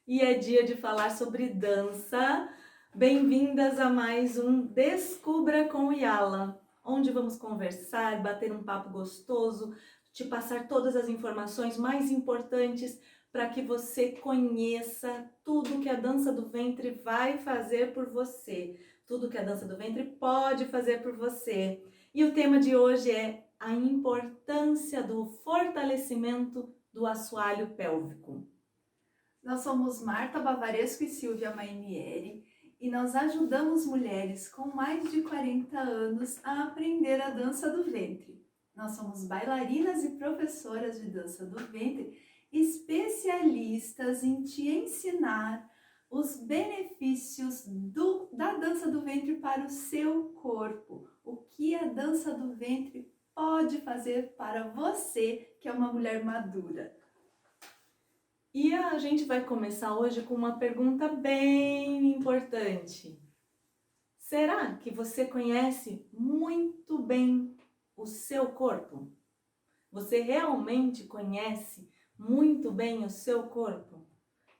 E é dia de falar sobre dança. Bem-vindas a mais um Descubra com Yala, onde vamos conversar, bater um papo gostoso, te passar todas as informações mais importantes para que você conheça tudo que a dança do ventre vai fazer por você, tudo que a dança do ventre pode fazer por você. E o tema de hoje é a importância do fortalecimento do assoalho pélvico. Nós somos Marta Bavaresco e Silvia Mainieri e nós ajudamos mulheres com mais de 40 anos a aprender a dança do ventre. Nós somos bailarinas e professoras de dança do ventre, especialistas em te ensinar os benefícios da dança do ventre para o seu corpo. O que a dança do ventre pode fazer para você, que é uma mulher madura. E a gente vai começar hoje com uma pergunta bem importante. Será que você conhece muito bem o seu corpo? Você realmente conhece muito bem o seu corpo?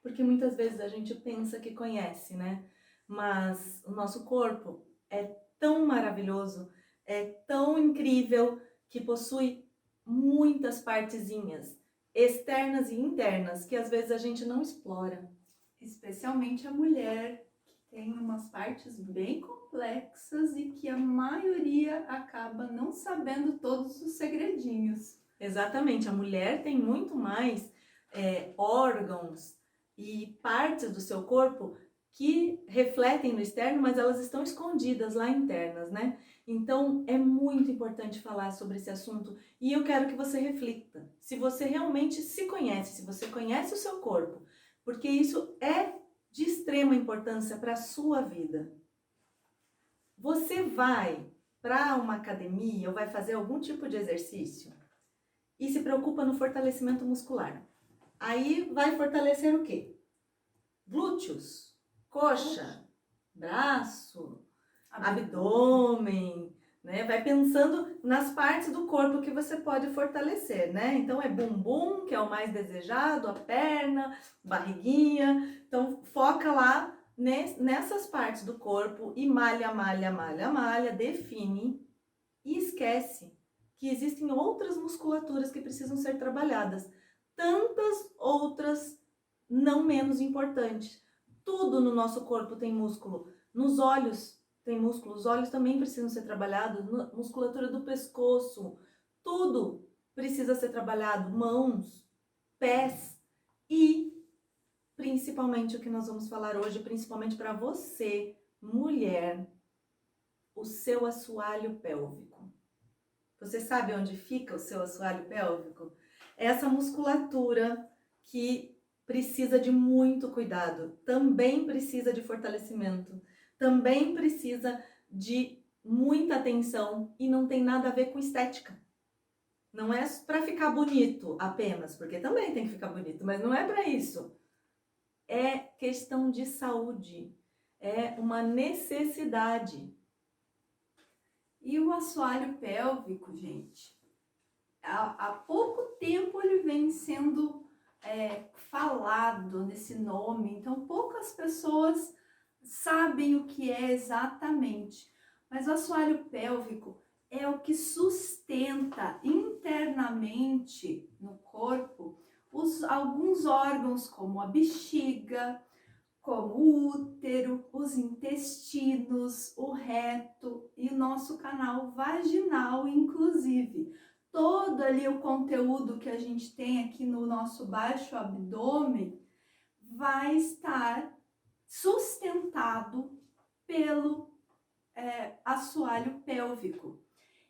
Porque muitas vezes a gente pensa que conhece, né? Mas o nosso corpo é tão maravilhoso, é tão incrível, que possui muitas partezinhas externas e internas que às vezes a gente não explora. Especialmente a mulher, que tem umas partes bem complexas e que a maioria acaba não sabendo todos os segredinhos. Exatamente, a mulher tem muito mais órgãos e partes do seu corpo que refletem no externo, mas elas estão escondidas lá internas, né? Então é muito importante falar sobre esse assunto e eu quero que você reflita se você realmente se conhece, se você conhece o seu corpo, porque isso é de extrema importância para a sua vida. Você vai para uma academia ou vai fazer algum tipo de exercício e se preocupa no fortalecimento muscular. Aí vai fortalecer o quê? Glúteos, coxa, braço, abdômen, né? Vai pensando nas partes do corpo que você pode fortalecer, né? Então é bumbum, que é o mais desejado, a perna, barriguinha. Então foca lá nessas partes do corpo e malha, malha, malha, malha, define e esquece que existem outras musculaturas que precisam ser trabalhadas, tantas outras não menos importantes. Tudo no nosso corpo tem músculo. Nos olhos tem músculo, os olhos também precisam ser trabalhados, musculatura do pescoço, tudo precisa ser trabalhado, mãos, pés e principalmente o que nós vamos falar hoje, principalmente para você, mulher, o seu assoalho pélvico. Você sabe onde fica o seu assoalho pélvico? Essa musculatura que precisa de muito cuidado, também precisa de fortalecimento, também precisa de muita atenção e não tem nada a ver com estética. Não é para ficar bonito apenas, porque também tem que ficar bonito, mas não é para isso. É questão de saúde, é uma necessidade. E o assoalho pélvico, gente, há pouco tempo ele vem sendo falado nesse nome, então poucas pessoas sabem o que é exatamente. Mas o assoalho pélvico é o que sustenta internamente no corpo alguns órgãos, como a bexiga, como o útero, os intestinos, o reto e o nosso canal vaginal, inclusive. Todo ali o conteúdo que a gente tem aqui no nosso baixo abdômen vai estar sustentado pelo assoalho pélvico.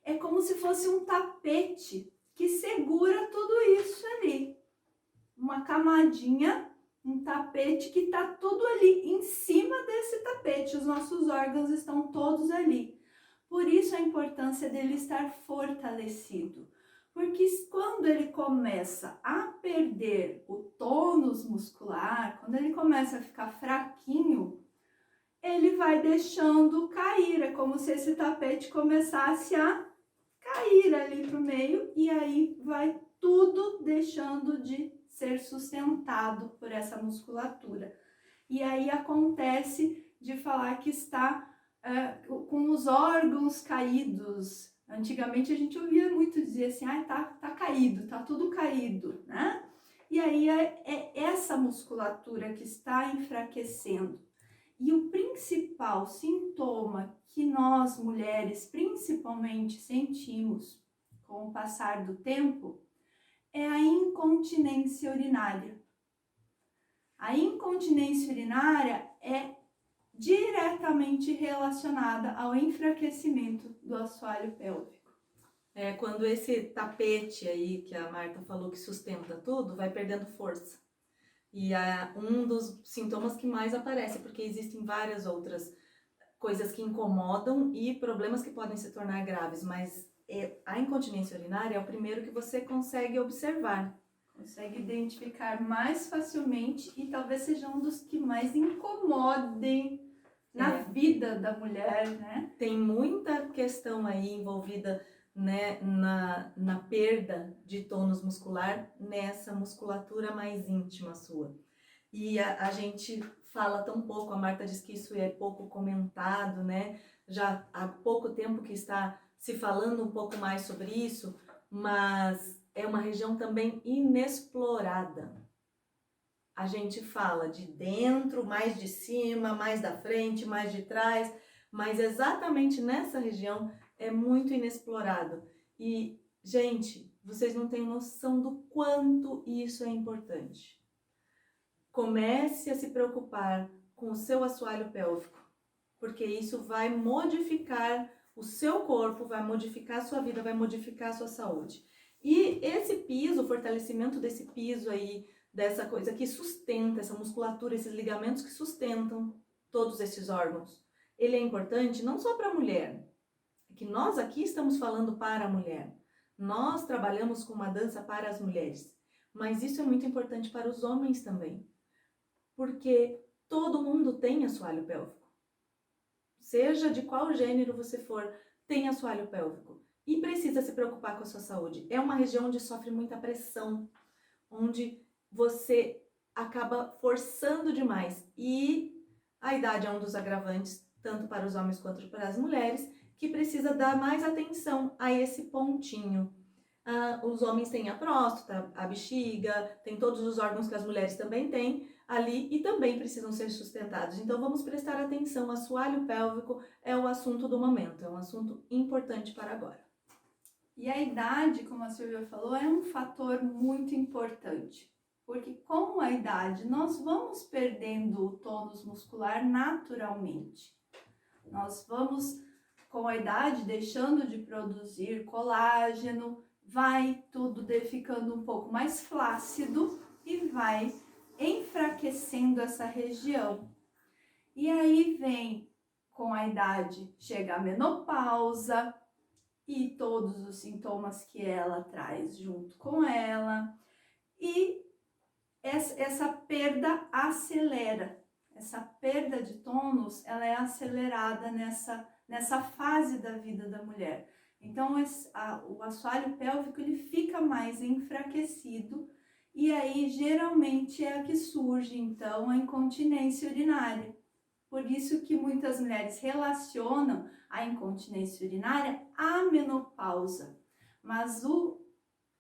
É como se fosse um tapete que segura tudo isso ali. Uma camadinha, um tapete que está tudo ali em cima desse tapete. Os nossos órgãos estão todos ali. Por isso a importância dele estar fortalecido. Porque quando ele começa a perder o tônus muscular, quando ele começa a ficar fraquinho, ele vai deixando cair. É como se esse tapete começasse a cair ali para o meio e aí vai tudo deixando de ser sustentado por essa musculatura. E aí acontece de falar que está com os órgãos caídos. Antigamente a gente ouvia muito dizer assim, tá caído, tá tudo caído, né? E aí é essa musculatura que está enfraquecendo. E o principal sintoma que nós mulheres principalmente sentimos com o passar do tempo é a incontinência urinária. A incontinência urinária é diretamente relacionada ao enfraquecimento do assoalho pélvico. É quando esse tapete aí que a Marta falou que sustenta tudo, vai perdendo força. E é um dos sintomas que mais aparece, porque existem várias outras coisas que incomodam e problemas que podem se tornar graves, mas a incontinência urinária é o primeiro que você consegue observar. Consegue identificar mais facilmente e talvez seja um dos que mais incomodem na vida da mulher, né? Tem muita questão aí envolvida, né, na perda de tônus muscular nessa musculatura mais íntima sua. E a gente fala tão pouco, a Marta diz que isso é pouco comentado, né? Já há pouco tempo que está se falando um pouco mais sobre isso, mas é uma região também inexplorada. A gente fala de dentro, mais de cima, mais da frente, mais de trás, mas exatamente nessa região é muito inexplorado. E, gente, vocês não têm noção do quanto isso é importante. Comece a se preocupar com o seu assoalho pélvico, porque isso vai modificar o seu corpo, vai modificar a sua vida, vai modificar a sua saúde. E esse piso, o fortalecimento desse piso aí, dessa coisa que sustenta, essa musculatura, esses ligamentos que sustentam todos esses órgãos, ele é importante não só para a mulher, é que nós aqui estamos falando para a mulher. Nós trabalhamos com uma dança para as mulheres, mas isso é muito importante para os homens também. Porque todo mundo tem assoalho pélvico. Seja de qual gênero você for, tem assoalho pélvico. E precisa se preocupar com a sua saúde. É uma região onde sofre muita pressão, onde você acaba forçando demais. E a idade é um dos agravantes, tanto para os homens quanto para as mulheres, que precisa dar mais atenção a esse pontinho. Os homens têm a próstata, a bexiga, tem todos os órgãos que as mulheres também têm ali e também precisam ser sustentados. Então vamos prestar atenção, assoalho pélvico é o assunto do momento, é um assunto importante para agora. E a idade, como a Silvia falou, é um fator muito importante, porque com a idade nós vamos perdendo o tônus muscular naturalmente. Nós vamos, com a idade, deixando de produzir colágeno, vai tudo ficando um pouco mais flácido e vai enfraquecendo essa região. E aí vem, com a idade, chega a menopausa e todos os sintomas que ela traz junto com ela. E essa perda acelera. Essa perda de tônus, ela é acelerada nessa fase da vida da mulher. Então, o assoalho pélvico ele fica mais enfraquecido e aí geralmente é a que surge, então, a incontinência urinária. Por isso que muitas mulheres relacionam a incontinência urinária à menopausa. Mas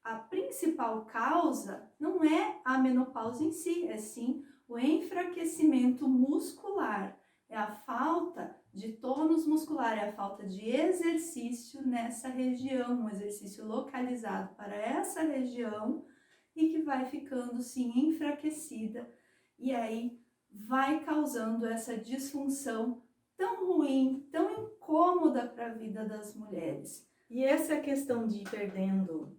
a principal causa não é a menopausa em si, é sim o enfraquecimento muscular. É a falta de tônus muscular, é a falta de exercício nessa região, um exercício localizado para essa região e que vai ficando sim enfraquecida e aí vai causando essa disfunção tão ruim, tão incômoda para a vida das mulheres. E essa questão de ir perdendo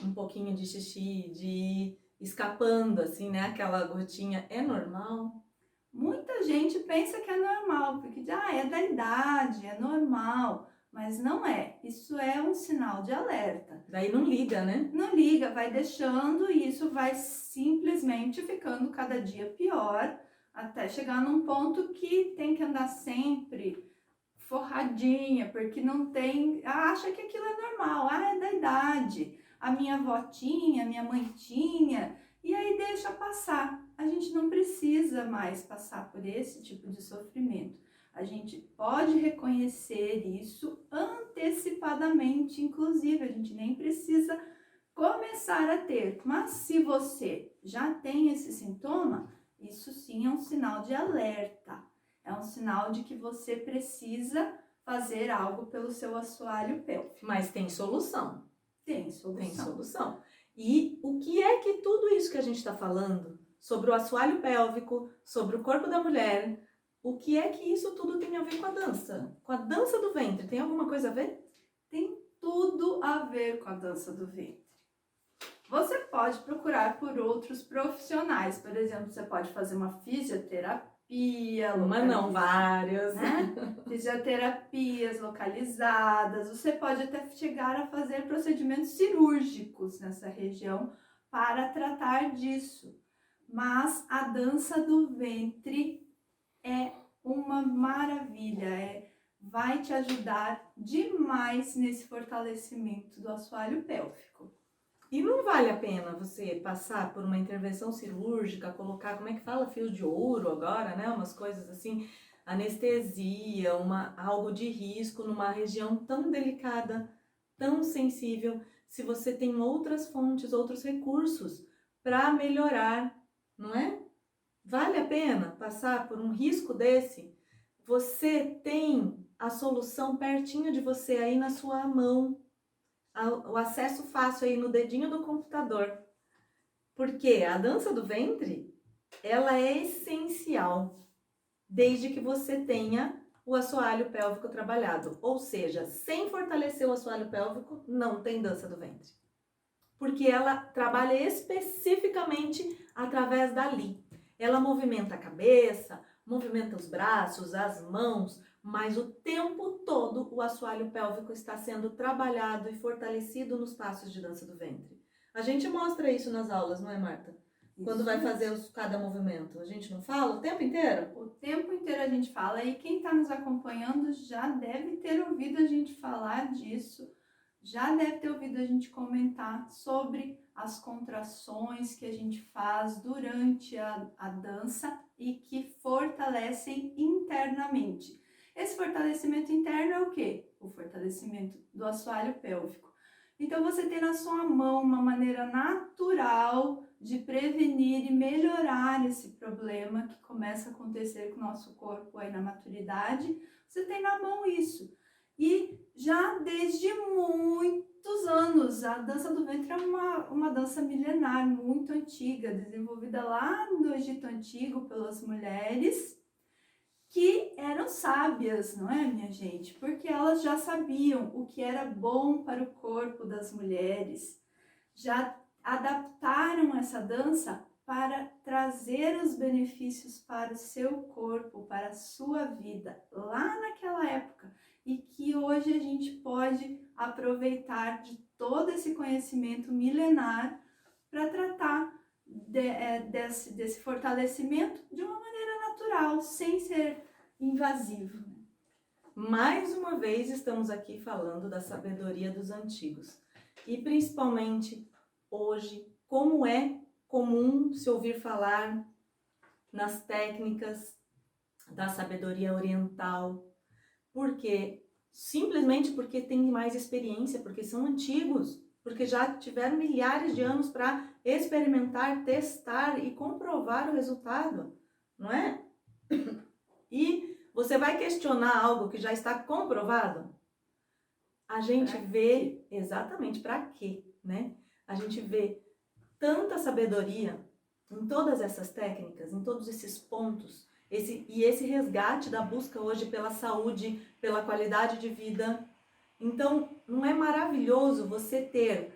um pouquinho de xixi, de ir escapando assim, né, aquela gotinha, é normal? Muita gente pensa que é normal, porque é da idade, é normal, mas não é. Isso é um sinal de alerta. Daí não liga, né? Não liga, vai deixando e isso vai simplesmente ficando cada dia pior, até chegar num ponto que tem que andar sempre forradinha, porque não tem, acha que aquilo é normal, é da idade. A minha avó tinha, minha mãe tinha, e aí deixa passar. A gente não precisa mais passar por esse tipo de sofrimento. A gente pode reconhecer isso antecipadamente, inclusive, a gente nem precisa começar a ter. Mas se você já tem esse sintoma, isso sim é um sinal de alerta. É um sinal de que você precisa fazer algo pelo seu assoalho pélvico. Mas tem solução. Tem solução. Tem solução. E o que é que tudo isso que a gente está falando, sobre o assoalho pélvico, sobre o corpo da mulher, o que é que isso tudo tem a ver com a dança? Com a dança do ventre, tem alguma coisa a ver? Tem tudo a ver com a dança do ventre. Você pode procurar por outros profissionais, por exemplo, você pode fazer uma fisioterapia, Uma não, várias. né? Fisioterapias localizadas, você pode até chegar a fazer procedimentos cirúrgicos nessa região para tratar disso. Mas a dança do ventre é uma maravilha, vai te ajudar demais nesse fortalecimento do assoalho pélvico. E não vale a pena você passar por uma intervenção cirúrgica, colocar, como é que fala, fios de ouro agora, né? Umas coisas assim, anestesia, algo de risco numa região tão delicada, tão sensível, se você tem outras fontes, outros recursos para melhorar, não é? Vale a pena passar por um risco desse? Você tem a solução pertinho de você aí na sua mão, o acesso fácil aí no dedinho do computador. Porque a dança do ventre, ela é essencial desde que você tenha o assoalho pélvico trabalhado. Ou seja, sem fortalecer o assoalho pélvico, não tem dança do ventre. Porque ela trabalha especificamente através dali. Ela movimenta a cabeça, movimenta os braços, as mãos, mas o tempo todo o assoalho pélvico está sendo trabalhado e fortalecido nos passos de dança do ventre. A gente mostra isso nas aulas, não é, Marta? Quando vai fazer cada movimento. A gente não fala o tempo inteiro? O tempo inteiro a gente fala, e quem está nos acompanhando já deve ter ouvido a gente falar disso, já deve ter ouvido a gente comentar sobre as contrações que a gente faz durante a dança e que fortalecem internamente. Esse fortalecimento interno é o quê? O fortalecimento do assoalho pélvico. Então você tem na sua mão uma maneira natural de prevenir e melhorar esse problema que começa a acontecer com o nosso corpo aí na maturidade. Você tem na mão isso. E já desde muitos anos, a dança do ventre é uma dança milenar, muito antiga, desenvolvida lá no Egito Antigo pelas mulheres que eram sábias, não é, minha gente? Porque elas já sabiam o que era bom para o corpo das mulheres, já adaptaram essa dança para trazer os benefícios para o seu corpo, para a sua vida, lá naquela época, e que hoje a gente pode aproveitar de todo esse conhecimento milenar para tratar desse fortalecimento de uma maneira natural, sem ser invasivo. Mais uma vez estamos aqui falando da sabedoria dos antigos. E principalmente hoje, como é comum se ouvir falar nas técnicas da sabedoria oriental. Por quê? Simplesmente porque tem mais experiência, porque são antigos, porque já tiveram milhares de anos para experimentar, testar e comprovar o resultado, não é? E você vai questionar algo que já está comprovado? A gente vê exatamente para quê, né? A gente vê tanta sabedoria em todas essas técnicas, em todos esses pontos, esse resgate da busca hoje pela saúde, pela qualidade de vida. Então, não é maravilhoso você ter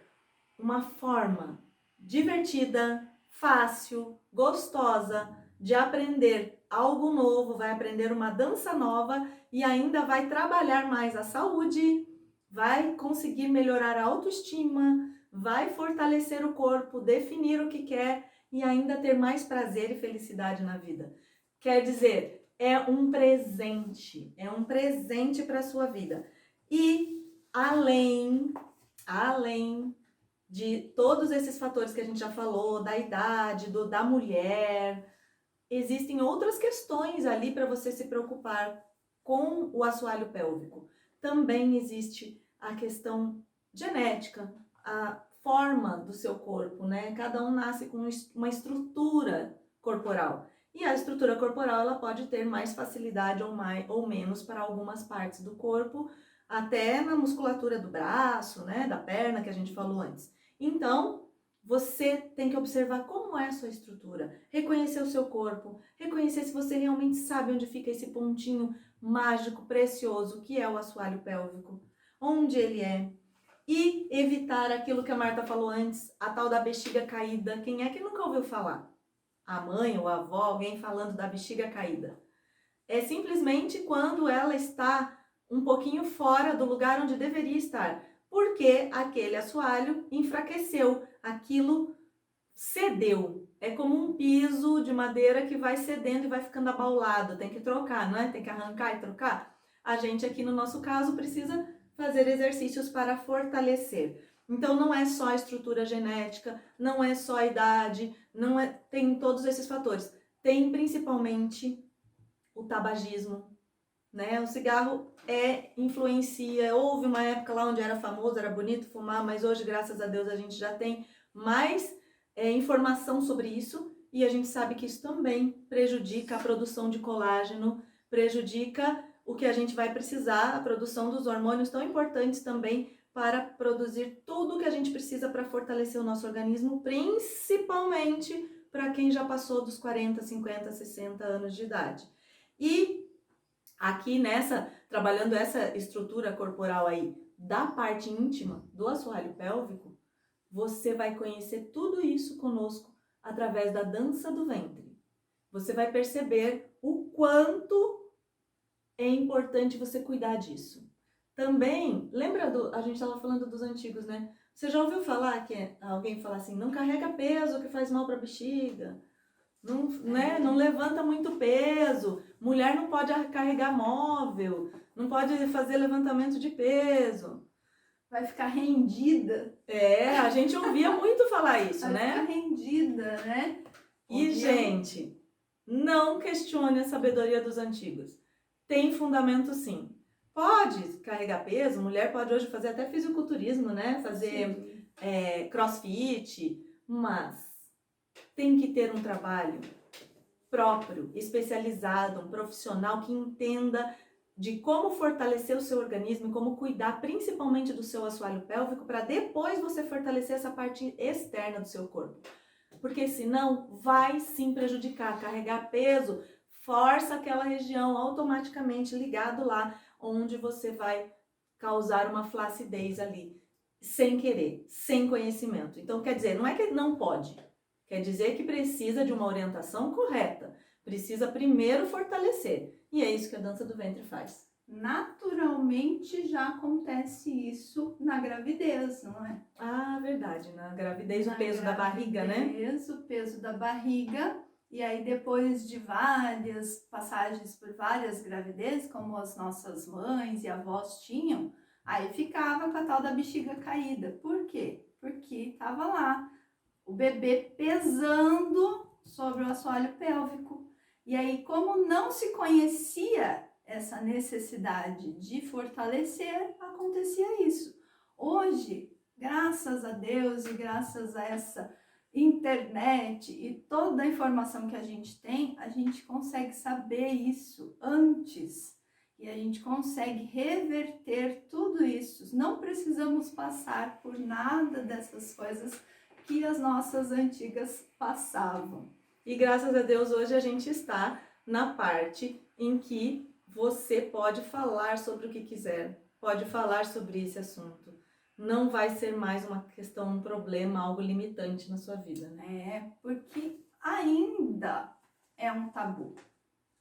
uma forma divertida, fácil, gostosa de aprender algo novo, vai aprender uma dança nova e ainda vai trabalhar mais a saúde, vai conseguir melhorar a autoestima, vai fortalecer o corpo, definir o que quer e ainda ter mais prazer e felicidade na vida. Quer dizer, é um presente para a sua vida. E além de todos esses fatores que a gente já falou, da idade, da mulher, existem outras questões ali para você se preocupar com o assoalho pélvico. Também existe a questão genética, a forma do seu corpo, né? Cada um nasce com uma estrutura corporal. E a estrutura corporal, ela pode ter mais facilidade ou menos para algumas partes do corpo, até na musculatura do braço, né? Da perna, que a gente falou antes. Então, você tem que observar como é a sua estrutura, reconhecer o seu corpo, reconhecer se você realmente sabe onde fica esse pontinho mágico, precioso, que é o assoalho pélvico, onde ele é, e evitar aquilo que a Marta falou antes, a tal da bexiga caída. Quem é que nunca ouviu falar? A mãe ou a avó, alguém falando da bexiga caída. É simplesmente quando ela está um pouquinho fora do lugar onde deveria estar, porque aquele assoalho enfraqueceu, aquilo cedeu. É como um piso de madeira que vai cedendo e vai ficando abaulado. Tem que trocar, não é? Tem que arrancar e trocar. A gente aqui no nosso caso precisa fazer exercícios para fortalecer. Então não é só a estrutura genética, não é só a idade, não é, tem todos esses fatores. Tem principalmente o tabagismo, né? O cigarro influencia. Houve uma época lá onde era famoso, era bonito fumar, mas hoje, graças a Deus, a gente já tem mais informação sobre isso e a gente sabe que isso também prejudica a produção de colágeno, prejudica o que a gente vai precisar, a produção dos hormônios tão importantes também para produzir tudo o que a gente precisa para fortalecer o nosso organismo, principalmente para quem já passou dos 40, 50, 60 anos de idade. E aqui trabalhando essa estrutura corporal aí da parte íntima do assoalho pélvico, você vai conhecer tudo isso conosco através da dança do ventre. Você vai perceber o quanto é importante você cuidar disso. Também, lembra a gente estava falando dos antigos, né? Você já ouviu falar que alguém fala assim, não carrega peso que faz mal para a bexiga? Não, né? Não levanta muito peso, mulher não pode carregar móvel, não pode fazer levantamento de peso. Vai ficar rendida. A gente ouvia muito falar isso, vai né? Vai ficar rendida, né? E, gente, não questione a sabedoria dos antigos. Tem fundamento sim. Pode carregar peso, mulher pode hoje fazer até fisiculturismo, né? Fazer crossfit, mas tem que ter um trabalho próprio, especializado, um profissional que entenda de como fortalecer o seu organismo e como cuidar principalmente do seu assoalho pélvico para depois você fortalecer essa parte externa do seu corpo. Porque senão vai sim prejudicar. Carregar peso força aquela região automaticamente ligado lá, onde você vai causar uma flacidez ali, sem querer, sem conhecimento. Então, quer dizer, não é que não pode, quer dizer que precisa de uma orientação correta, precisa primeiro fortalecer. E é isso que a dança do ventre faz. Naturalmente já acontece isso na gravidez, não é? Ah, verdade, na gravidez o peso da barriga, né? O peso da barriga. E aí depois de várias passagens por várias gravidezes, como as nossas mães e avós tinham, aí ficava com a tal da bexiga caída. Por quê? Porque estava lá o bebê pesando sobre o assoalho pélvico. E aí, como não se conhecia essa necessidade de fortalecer, acontecia isso. Hoje, graças a Deus e graças a essa internet e toda a informação que a gente consegue saber isso antes e a gente consegue reverter tudo isso. Não precisamos passar por nada dessas coisas que as nossas antigas passavam. E graças a Deus hoje a gente está na parte em que você pode falar sobre o que quiser, pode falar sobre esse assunto. Não vai ser mais uma questão, um problema, algo limitante na sua vida, né? Porque ainda é um tabu.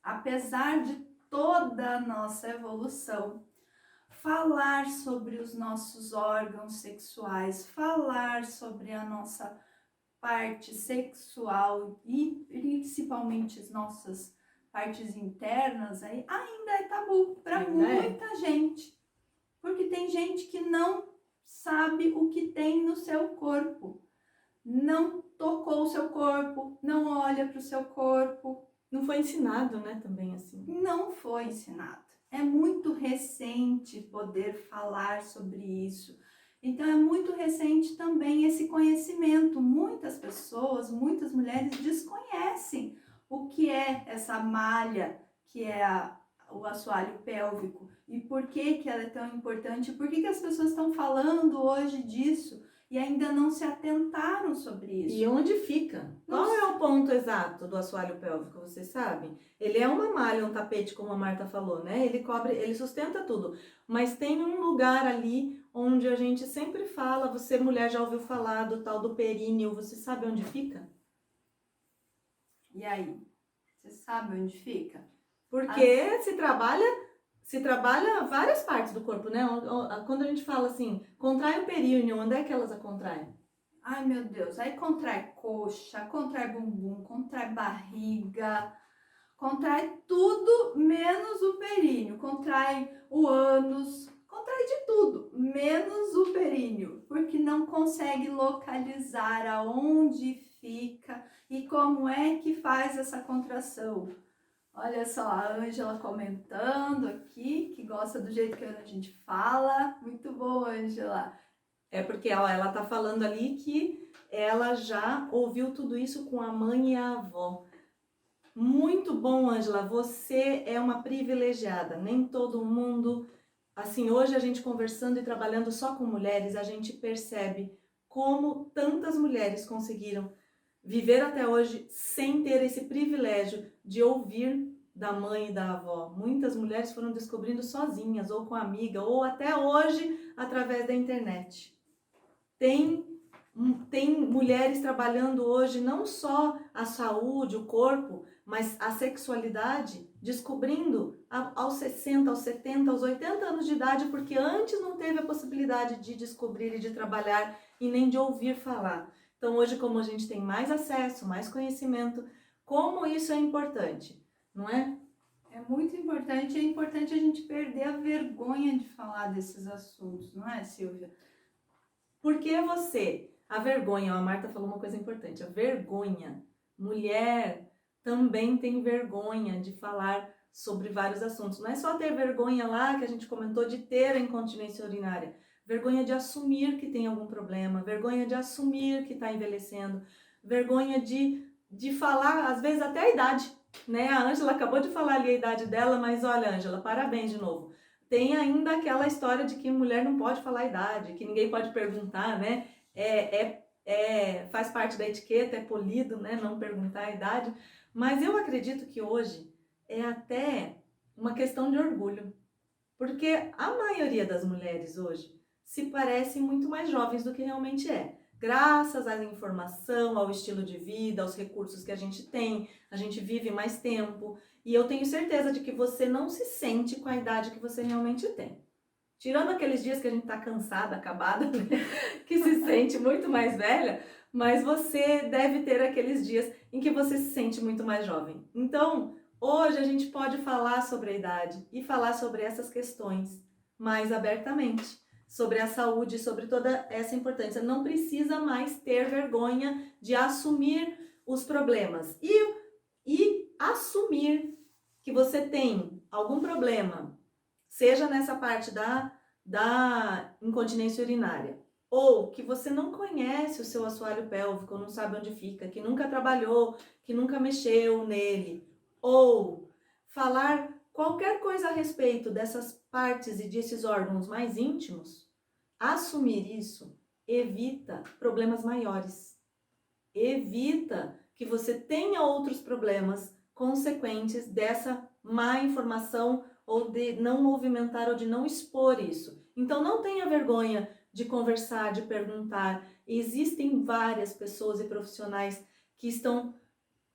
Apesar de toda a nossa evolução, falar sobre os nossos órgãos sexuais, falar sobre a nossa parte sexual e principalmente as nossas partes internas aí, ainda é tabu para muita gente. Porque tem gente que não sabe o que tem no seu corpo. Não tocou o seu corpo, não olha para o seu corpo. Não foi ensinado, né, também assim. Não foi ensinado. É muito recente poder falar sobre isso. Então é muito recente também esse conhecimento. Muitas pessoas, muitas mulheres desconhecem o que é essa malha, que é o assoalho pélvico. E por que ela é tão importante? Por que as pessoas estão falando hoje disso e ainda não se atentaram sobre isso? E onde fica? Qual Não é o ponto exato do assoalho pélvico, vocês sabem? Ele é uma malha, um tapete, como a Marta falou, né? Ele cobre, ele sustenta tudo. Mas tem um lugar ali onde a gente sempre fala, você mulher já ouviu falar do tal do períneo, você sabe onde fica? E aí? Você sabe onde fica? Porque se trabalha várias partes do corpo, né? Quando a gente fala assim, contrai o períneo, onde é que elas a contraem? Ai, meu Deus, aí contrai coxa, contrai bumbum, contrai barriga, contrai tudo menos o períneo, contrai o ânus, contrai de tudo, menos o períneo, porque não consegue localizar aonde fica e como é que faz essa contração. Olha só, a Ângela comentando aqui, que gosta do jeito que a gente fala. Muito bom, Ângela. É porque ela tá falando ali que ela já ouviu tudo isso com a mãe e a avó. Muito bom, Ângela, você é uma privilegiada. Nem todo mundo, assim, hoje a gente conversando e trabalhando só com mulheres, a gente percebe como tantas mulheres conseguiram viver até hoje sem ter esse privilégio de ouvir da mãe e da avó. Muitas mulheres foram descobrindo sozinhas, ou com amiga, ou até hoje através da internet. Tem mulheres trabalhando hoje não só a saúde, o corpo, mas a sexualidade, descobrindo aos 60, aos 70, aos 80 anos de idade, porque antes não teve a possibilidade de descobrir e de trabalhar e nem de ouvir falar. Então hoje, como a gente tem mais acesso, mais conhecimento, como isso é importante, não é? É muito importante, é importante a gente perder a vergonha de falar desses assuntos, não é, Silvia? Porque você, a vergonha, a Marta falou uma coisa importante, a vergonha, mulher também tem vergonha de falar sobre vários assuntos. Não é só ter vergonha lá, que a gente comentou, de ter a incontinência urinária. Vergonha de assumir que tem algum problema, vergonha de assumir que está envelhecendo, vergonha de falar, às vezes, até a idade, né? A Ângela acabou de falar ali a idade dela, mas olha, Ângela, parabéns de novo. Tem ainda aquela história de que mulher não pode falar a idade, que ninguém pode perguntar, né? Faz parte da etiqueta, é polido, né? Não perguntar a idade. Mas eu acredito que hoje é até uma questão de orgulho. Porque a maioria das mulheres hoje se parecem muito mais jovens do que realmente é. Graças à informação, ao estilo de vida, aos recursos que a gente tem, a gente vive mais tempo. E eu tenho certeza de que você não se sente com a idade que você realmente tem. Tirando aqueles dias que a gente tá cansada, acabada, né? Que se sente muito mais velha, mas você deve ter aqueles dias em que você se sente muito mais jovem. Então, hoje a gente pode falar sobre a idade e falar sobre essas questões mais abertamente, sobre a saúde, sobre toda essa importância. Não precisa mais ter vergonha de assumir os problemas e assumir que você tem algum problema, seja nessa parte da incontinência urinária, ou que você não conhece o seu assoalho pélvico, não sabe onde fica, que nunca trabalhou, que nunca mexeu nele, ou falar qualquer coisa a respeito dessas partes e desses órgãos mais íntimos, assumir isso evita problemas maiores. Evita que você tenha outros problemas consequentes dessa má informação ou de não movimentar ou de não expor isso. Então não tenha vergonha de conversar, de perguntar. Existem várias pessoas e profissionais que estão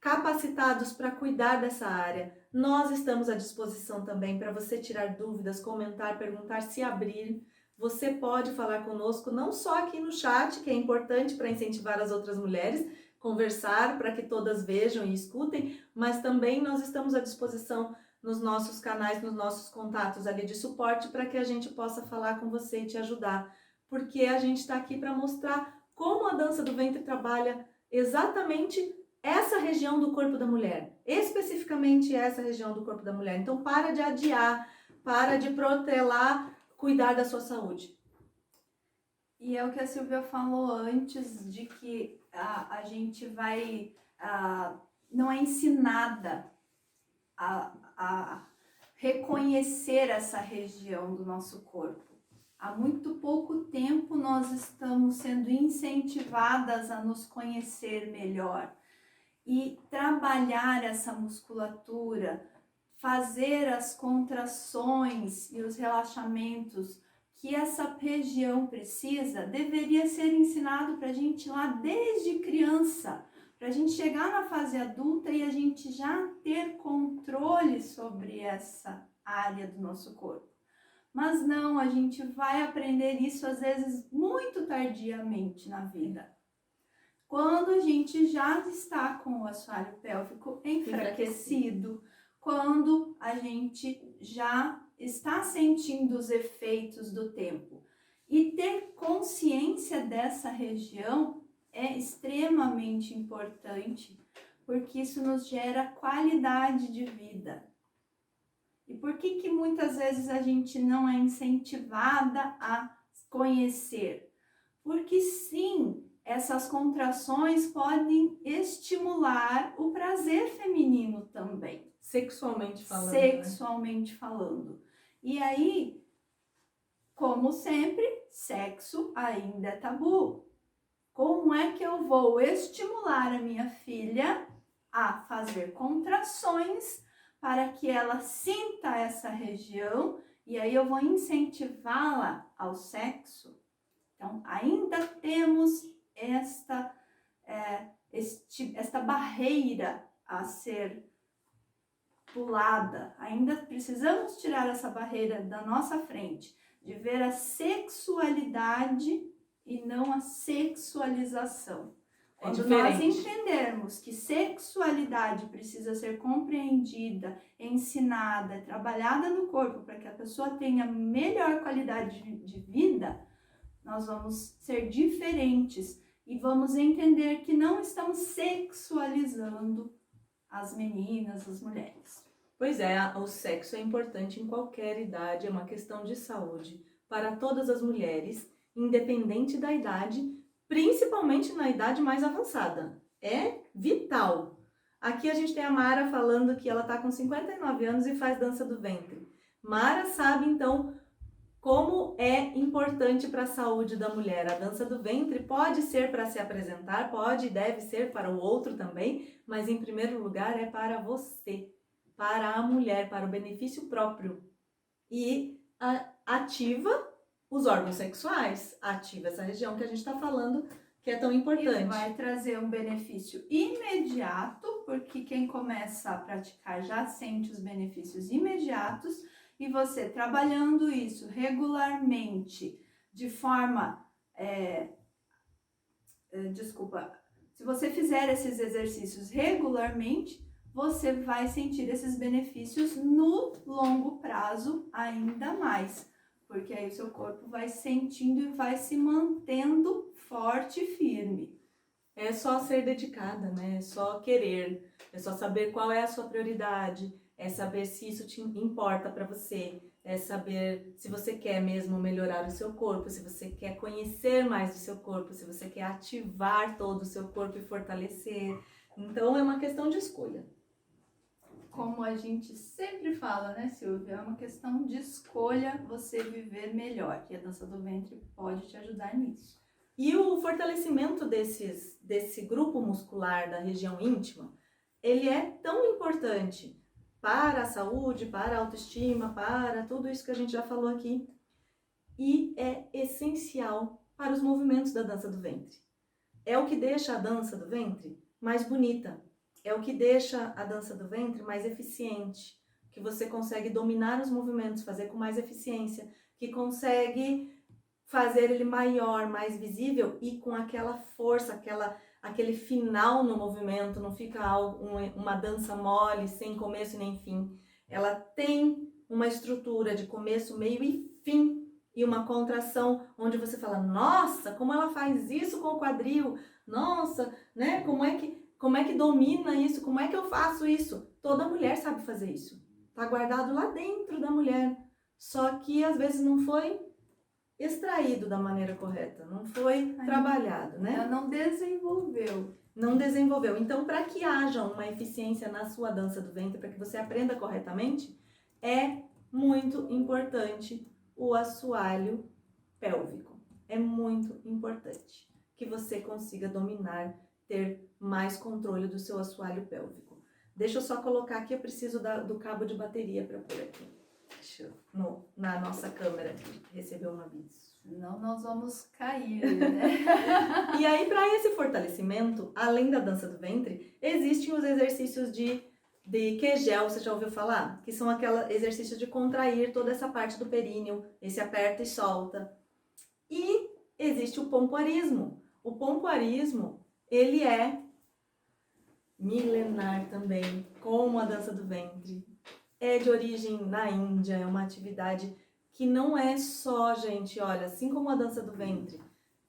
capacitados para cuidar dessa área. Nós estamos à disposição também para você tirar dúvidas, comentar, perguntar, se abrir. Você pode falar conosco, não só aqui no chat, que é importante para incentivar as outras mulheres, conversar para que todas vejam e escutem, mas também nós estamos à disposição nos nossos canais, nos nossos contatos ali de suporte, para que a gente possa falar com você e te ajudar. porque a gente está aqui para mostrar como a dança do ventre trabalha exatamente essa região do corpo da mulher, especificamente essa região do corpo da mulher. Então, para de adiar, para de protelar, cuidar da sua saúde. E é o que a Silvia falou antes, de que a gente vai, não é ensinada a reconhecer essa região do nosso corpo. Há muito pouco tempo nós estamos sendo incentivadas a nos conhecer melhor e trabalhar essa musculatura, fazer as contrações e os relaxamentos que essa região precisa, deveria ser ensinado para a gente lá desde criança, para a gente chegar na fase adulta e a gente já ter controle sobre essa área do nosso corpo. Mas não, a gente vai aprender isso às vezes muito tardiamente na vida. Quando a gente já está com o assoalho pélvico enfraquecido, quando a gente já está sentindo os efeitos do tempo. E ter consciência dessa região é extremamente importante, porque isso nos gera qualidade de vida. E por que muitas vezes a gente não é incentivada a conhecer? Porque sim, essas contrações podem estimular o prazer feminino também. Sexualmente falando. Sexualmente falando. E aí, como sempre, sexo ainda é tabu. Como é que eu vou estimular a minha filha a fazer contrações para que ela sinta essa região e aí eu vou incentivá-la ao sexo? Então, ainda temos esta barreira a ser pulada. Ainda precisamos tirar essa barreira da nossa frente, de ver a sexualidade e não a sexualização. Quando nós entendermos que sexualidade precisa ser compreendida, ensinada, trabalhada no corpo para que a pessoa tenha melhor qualidade de vida, nós vamos ser diferentes e vamos entender que não estamos sexualizando as meninas, as mulheres. Pois é, o sexo é importante em qualquer idade, é uma questão de saúde para todas as mulheres, independente da idade, principalmente na idade mais avançada. É vital. Aqui a gente tem a Mara falando que ela está com 59 anos e faz dança do ventre. Mara sabe, então, como é importante para a saúde da mulher. A dança do ventre pode ser para se apresentar, pode e deve ser para o outro também, mas em primeiro lugar é para você, para a mulher, para o benefício próprio. E ativa os órgãos sexuais, ativa essa região que a gente está falando, que é tão importante. E vai trazer um benefício imediato, porque quem começa a praticar já sente os benefícios imediatos. E você trabalhando isso regularmente, de forma, se você fizer esses exercícios regularmente, você vai sentir esses benefícios no longo prazo ainda mais, porque aí o seu corpo vai sentindo e vai se mantendo forte e firme. É só ser dedicada, né? É só querer, é só saber qual é a sua prioridade, é saber se isso te importa para você, é saber se você quer mesmo melhorar o seu corpo, se você quer conhecer mais do seu corpo, se você quer ativar todo o seu corpo e fortalecer. Então, é uma questão de escolha. Como a gente sempre fala, né, Silvia? É uma questão de escolha você viver melhor, e a dança do ventre pode te ajudar nisso. E o fortalecimento desse grupo muscular da região íntima, ele é tão importante para a saúde, para a autoestima, para tudo isso que a gente já falou aqui. E é essencial para os movimentos da dança do ventre. É o que deixa a dança do ventre mais bonita. É o que deixa a dança do ventre mais eficiente. Que você consegue dominar os movimentos, fazer com mais eficiência. Que consegue fazer ele maior, mais visível e com aquela força, aquele final no movimento, não fica uma dança mole, sem começo e nem fim. Ela tem uma estrutura de começo, meio e fim e uma contração onde você fala, nossa, como ela faz isso com o quadril, nossa, né, como é que domina isso, como é que eu faço isso? Toda mulher sabe fazer isso, tá guardado lá dentro da mulher, só que às vezes não foi extraído da maneira correta, não foi trabalhado, né? Ela não desenvolveu. Não desenvolveu. Então, para que haja uma eficiência na sua dança do ventre, para que você aprenda corretamente, é muito importante o assoalho pélvico. É muito importante que você consiga dominar, ter mais controle do seu assoalho pélvico. Deixa eu só colocar aqui, eu preciso do cabo de bateria para pôr aqui. Deixa eu, na nossa câmera aqui, recebeu um aviso. Senão nós vamos cair, né? E aí, para esse fortalecimento, além da dança do ventre, existem os exercícios de Kegel, você já ouviu falar? Que são aqueles exercícios de contrair toda essa parte do períneo, esse aperta e solta. E existe o pompoarismo. O pompoarismo, ele é milenar também, como a dança do ventre. É de origem na Índia, é uma atividade que não é só, gente, olha, assim como a dança do ventre,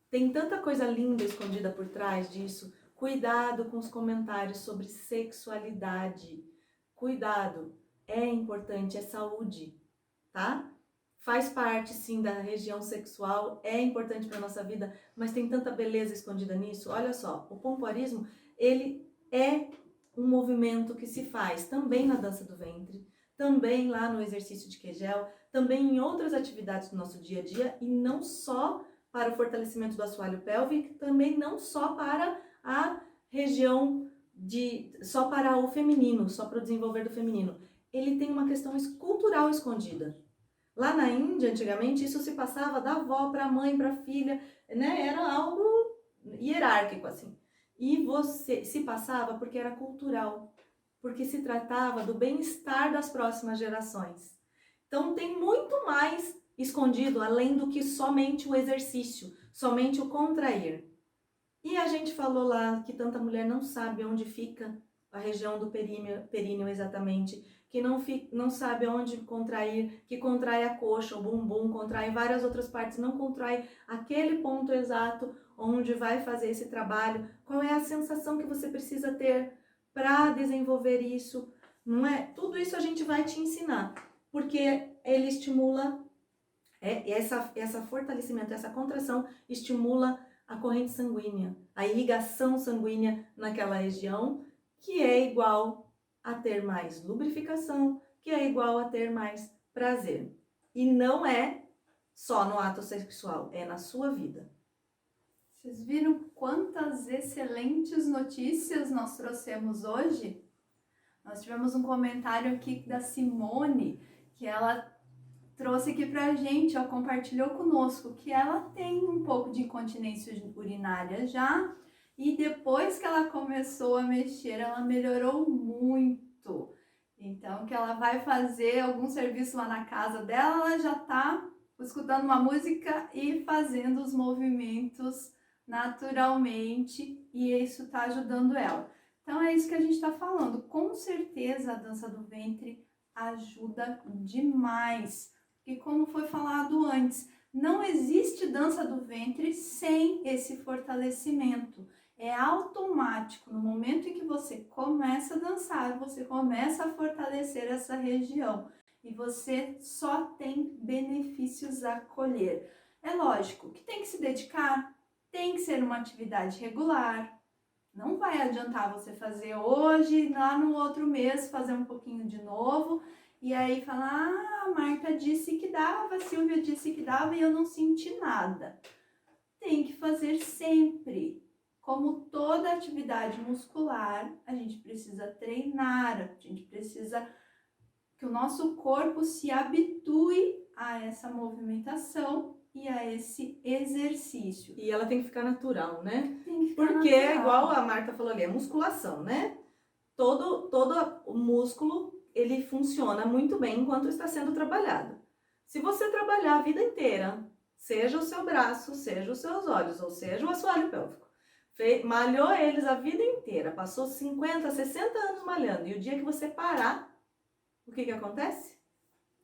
tem tanta coisa linda escondida por trás disso. Cuidado com os comentários sobre sexualidade. Cuidado, é importante, é saúde, tá? Faz parte, sim, da região sexual, é importante para nossa vida, mas tem tanta beleza escondida nisso. Olha só, o pompoarismo, ele é um movimento que se faz também na dança do ventre, também lá no exercício de Kegel, também em outras atividades do nosso dia a dia, e não só para o fortalecimento do assoalho pélvico, também não só para a região só para o feminino, só para o desenvolver do feminino. Ele tem uma questão cultural escondida. Lá na Índia, antigamente, isso se passava da avó para a mãe, para a filha, né? Era algo hierárquico, assim. E você se passava porque era cultural, porque se tratava do bem-estar das próximas gerações. Então, tem muito mais escondido, além do que somente o exercício, somente o contrair. E a gente falou lá que tanta mulher não sabe onde fica a região do períneo exatamente, que não sabe onde contrair, que contrai a coxa, o bumbum, contrai várias outras partes, não contrai aquele ponto exato onde vai fazer esse trabalho. Qual é a sensação que você precisa ter para desenvolver isso? Não é? Tudo isso a gente vai te ensinar, porque ele estimula, essa fortalecimento, essa contração estimula a corrente sanguínea, a irrigação sanguínea naquela região, que é igual a ter mais lubrificação, que é igual a ter mais prazer. E não é só no ato sexual, é na sua vida. Vocês viram quantas excelentes notícias nós trouxemos hoje? Nós tivemos um comentário aqui da Simone, que ela trouxe aqui pra gente, ó, compartilhou conosco, que ela tem um pouco de incontinência urinária já, e depois que ela começou a mexer, ela melhorou muito. Então, que ela vai fazer algum serviço lá na casa dela, ela já tá escutando uma música e fazendo os movimentos naturalmente, e isso tá ajudando ela. Então, é isso que a gente tá falando. Com certeza, a dança do ventre ajuda demais. Porque como foi falado antes, não existe dança do ventre sem esse fortalecimento. É automático. No momento em que você começa a dançar, você começa a fortalecer essa região. E você só tem benefícios a colher. É lógico que tem que se dedicar, tem que ser uma atividade regular. Não vai adiantar você fazer hoje, lá no outro mês, fazer um pouquinho de novo. E aí falar, a Marta disse que dava, a Silvia disse que dava e eu não senti nada. Tem que fazer sempre. Como toda atividade muscular, a gente precisa treinar, a gente precisa que o nosso corpo se habitue a essa movimentação e a esse exercício. E ela tem que ficar natural, né? Tem que ficar Porque, natural. igual a Marta falou ali, é musculação, né? Todo o músculo, ele funciona muito bem enquanto está sendo trabalhado. Se você trabalhar a vida inteira, seja o seu braço, seja os seus olhos, ou seja o assoalho pélvico, malhou eles a vida inteira, passou 50, 60 anos malhando, e o dia que você parar, o que acontece?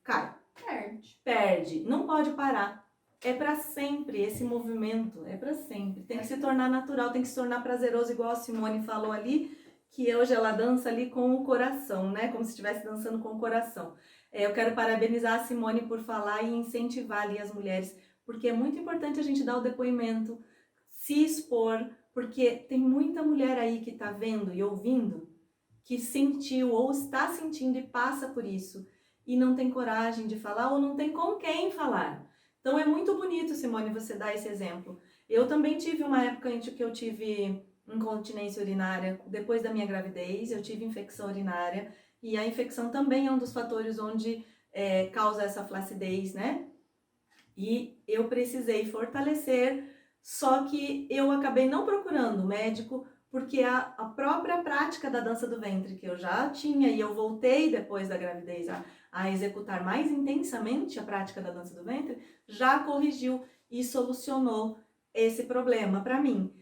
Cai. Perde. Perde. Não pode parar. é para sempre esse movimento, é para sempre. Tem que se tornar natural, tem que se tornar prazeroso, igual a Simone falou ali, que hoje ela dança ali com o coração, né? Como se estivesse dançando com o coração. Eu quero parabenizar a Simone por falar e incentivar ali as mulheres, porque é muito importante a gente dar o depoimento, se expor, porque tem muita mulher aí que tá vendo e ouvindo, que sentiu ou está sentindo e passa por isso, e não tem coragem de falar ou não tem com quem falar. Então é muito bonito, Simone, você dar esse exemplo. Eu também tive uma época em que eu tive incontinência urinária depois da minha gravidez, eu tive infecção urinária, e a infecção também é um dos fatores onde causa essa flacidez, né? E eu precisei fortalecer, só que eu acabei não procurando médico, porque a própria prática da dança do ventre que eu já tinha, e eu voltei depois da gravidez a executar mais intensamente a prática da dança do ventre, já corrigiu e solucionou esse problema para mim.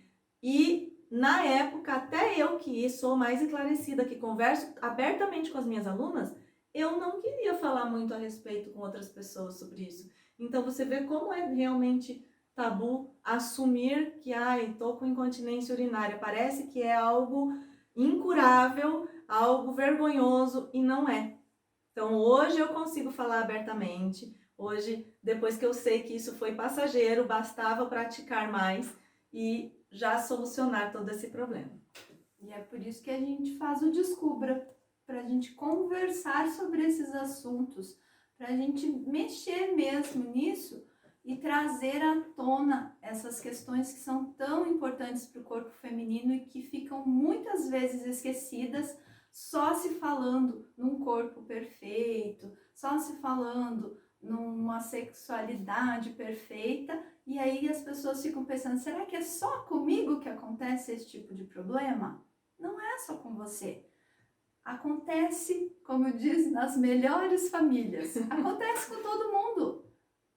E na época, até eu que sou mais esclarecida, que converso abertamente com as minhas alunas, eu não queria falar muito a respeito com outras pessoas sobre isso. Então você vê como é realmente tabu assumir que, tô com incontinência urinária. Parece que é algo incurável, algo vergonhoso, e não é. Então hoje eu consigo falar abertamente. Hoje, depois que eu sei que isso foi passageiro, bastava praticar mais e já solucionar todo esse problema. E é por isso que a gente faz o Descubra, para a gente conversar sobre esses assuntos, para a gente mexer mesmo nisso e trazer à tona essas questões que são tão importantes para o corpo feminino e que ficam muitas vezes esquecidas, só se falando num corpo perfeito, só se falando numa sexualidade perfeita, e aí as pessoas ficam pensando, será que é só comigo que acontece esse tipo de problema? Não é só com você. Acontece, como diz, nas melhores famílias. Acontece com todo mundo.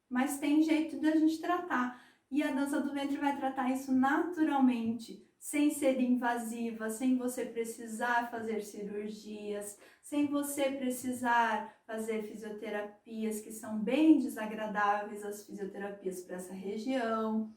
Mas tem jeito de a gente tratar. E a dança do ventre vai tratar isso naturalmente, sem ser invasiva, sem você precisar fazer cirurgias, sem você precisar fazer fisioterapias que são bem desagradáveis, as fisioterapias para essa região,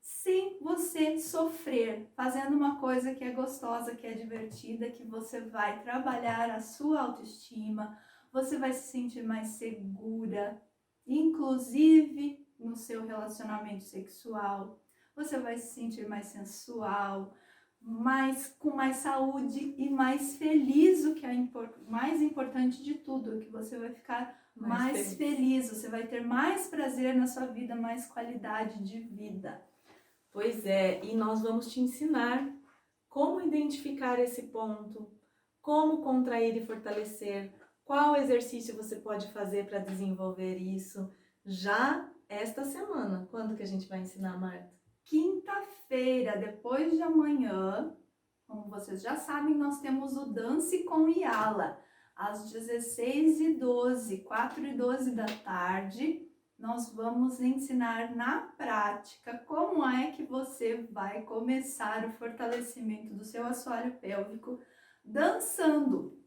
sem você sofrer, fazendo uma coisa que é gostosa, que é divertida, que você vai trabalhar a sua autoestima, você vai se sentir mais segura, inclusive no seu relacionamento sexual, você vai se sentir mais sensual, com mais saúde e mais feliz, o que é mais importante de tudo, que você vai ficar mais feliz, você vai ter mais prazer na sua vida, mais qualidade de vida. Pois é, e nós vamos te ensinar como identificar esse ponto, como contrair e fortalecer, qual exercício você pode fazer para desenvolver isso já esta semana. Quando que a gente vai ensinar, Marta? Quinta-feira, depois de amanhã, como vocês já sabem, nós temos o Dance com Yala, às 16h12, 4h12 da tarde. Nós vamos ensinar na prática como é que você vai começar o fortalecimento do seu assoalho pélvico dançando.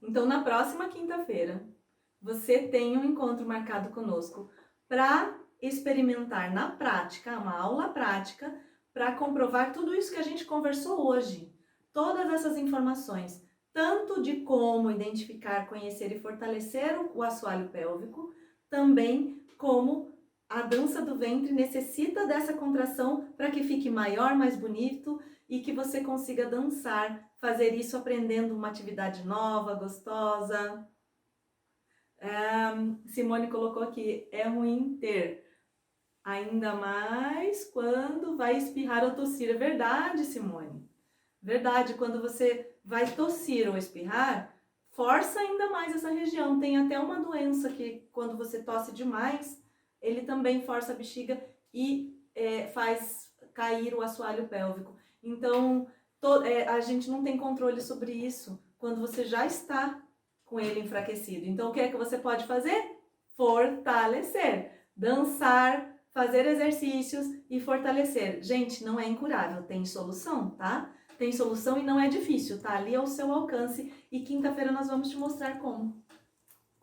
Então, na próxima quinta-feira, você tem um encontro marcado conosco para experimentar na prática, uma aula prática, para comprovar tudo isso que a gente conversou hoje. Todas essas informações, tanto de como identificar, conhecer e fortalecer o assoalho pélvico, também como a dança do ventre necessita dessa contração para que fique maior, mais bonito e que você consiga dançar, fazer isso aprendendo uma atividade nova, gostosa. Simone colocou aqui, é ruim ter, ainda mais quando vai espirrar ou tossir. É verdade, Simone. Verdade, quando você vai tossir ou espirrar, força ainda mais essa região. Tem até uma doença que quando você tosse demais, ele também força a bexiga e faz cair o assoalho pélvico. Então, a gente não tem controle sobre isso quando você já está com ele enfraquecido. Então, o que é que você pode fazer? Fortalecer, dançar, fazer exercícios e fortalecer. Gente, não é incurável, tem solução, tá? Tem solução e não é difícil, tá? Ali ao seu alcance. E quinta-feira nós vamos te mostrar como.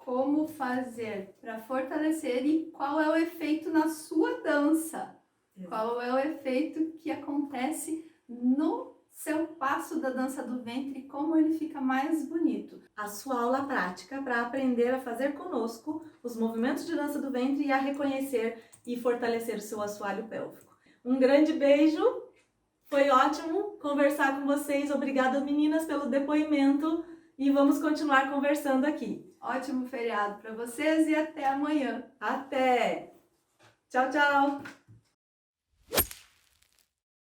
como fazer para fortalecer e qual é o efeito na sua dança. Qual é o efeito que acontece no seu passo da dança do ventre, como ele fica mais bonito. A sua aula prática para aprender a fazer conosco os movimentos de dança do ventre e a reconhecer e fortalecer o seu assoalho pélvico. Um grande beijo, foi ótimo conversar com vocês. Obrigada, meninas, pelo depoimento e vamos continuar conversando aqui. Ótimo feriado para vocês e até amanhã. Até! Tchau, tchau!